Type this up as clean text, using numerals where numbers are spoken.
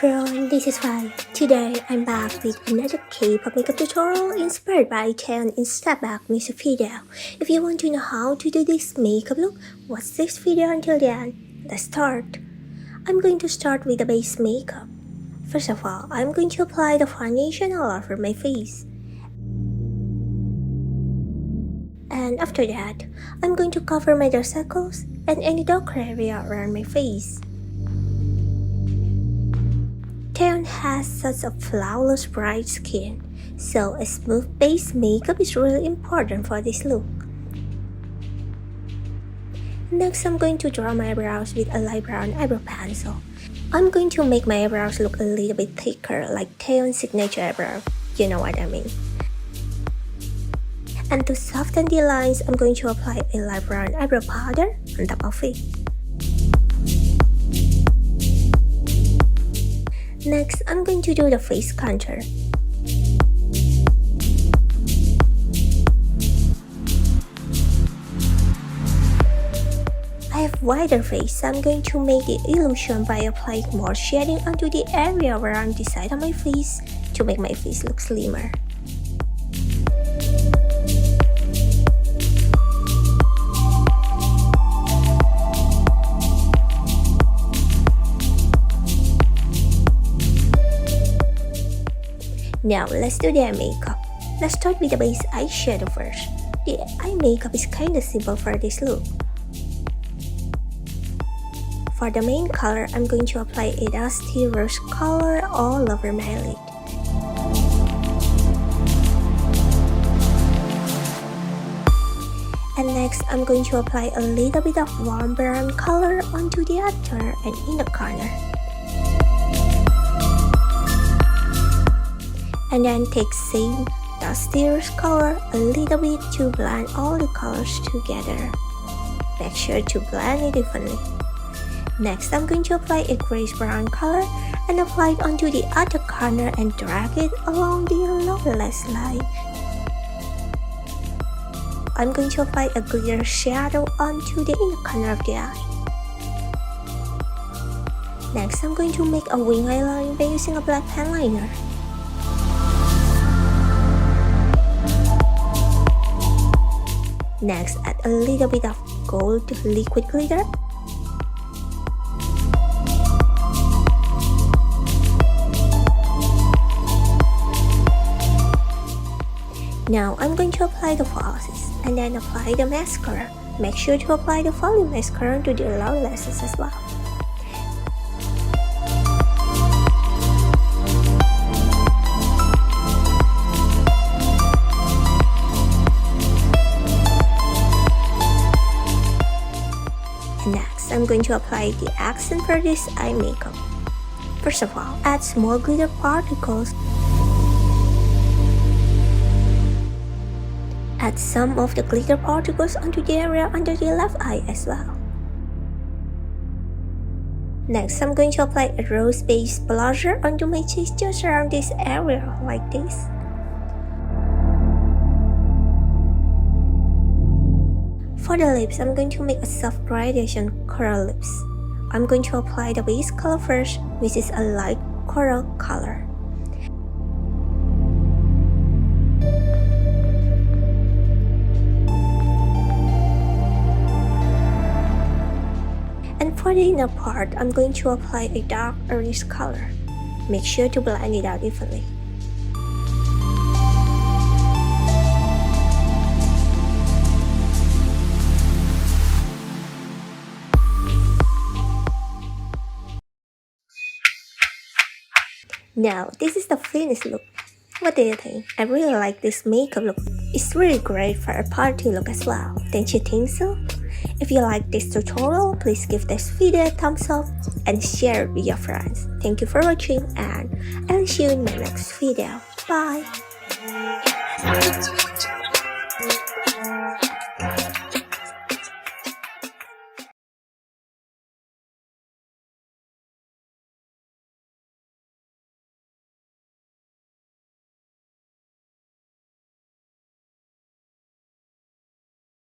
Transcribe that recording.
everyone, this is Fan. Today I'm back with another K-pop makeup tutorial inspired by Taeyeon NFC back music video. If you want to know how to do this makeup look, watch this video until the end. Let's start. I'm going to start with the base makeup. First of all, I'm going to apply the foundation all over my face. And after that, I'm going to cover my dark circles and any dark area around my face. Taeyeon has such a flawless bright skin, so a smooth base makeup is really important for this look. Next, I'm going to draw my eyebrows with a light brown eyebrow pencil. I'm going to make my eyebrows look a little bit thicker like Taeyeon's signature eyebrow, you know what I mean. And to soften the lines, I'm going to apply a light brown eyebrow powder on top of it. Next, I'm going to do the face contour. I have wider face, so I'm going to make the illusion by applying more shading onto the area around the side of my face to make my face look slimmer. Now let's do the eye makeup. Let's start with the base eyeshadow first. The eye makeup is kinda simple for this look. For the main color, I'm going to apply a dusty rose color all over my lid. And next, I'm going to apply a little bit of warm brown color onto the outer and inner corner. And then take same dusty rose color a little bit to blend all the colors together. Make sure to blend it evenly. Next, I'm going to apply a grayish brown color and apply it onto the outer corner and drag it along the lower lash line. I'm going to apply a glitter shadow onto the inner corner of the eye. Next, I'm going to make a wing eyeliner by using a black pen liner. Next, add a little bit of gold liquid glitter. Now, I'm going to apply the falsies and then apply the mascara. Make sure to apply the volume mascara to the lower lashes as well. Next, I'm going to apply the accent for this eye makeup. First of all, add small glitter particles. Add some of the glitter particles onto the area under the left eye as well. Next, I'm going to apply a rose-based blusher onto my cheeks just around this area like this. For the lips, I'm going to make a soft gradation coral lips. I'm going to apply the base color first, which is a light coral color. And for the inner part, I'm going to apply a dark orange color. Make sure to blend it out evenly. Now, this is the finished look. What do you think? I really like this makeup look. It's really great for a party look as well. Don't you think so? If you like this tutorial, please give this video a thumbs up and share it with your friends. Thank you for watching and I'll see you in my next video. Bye!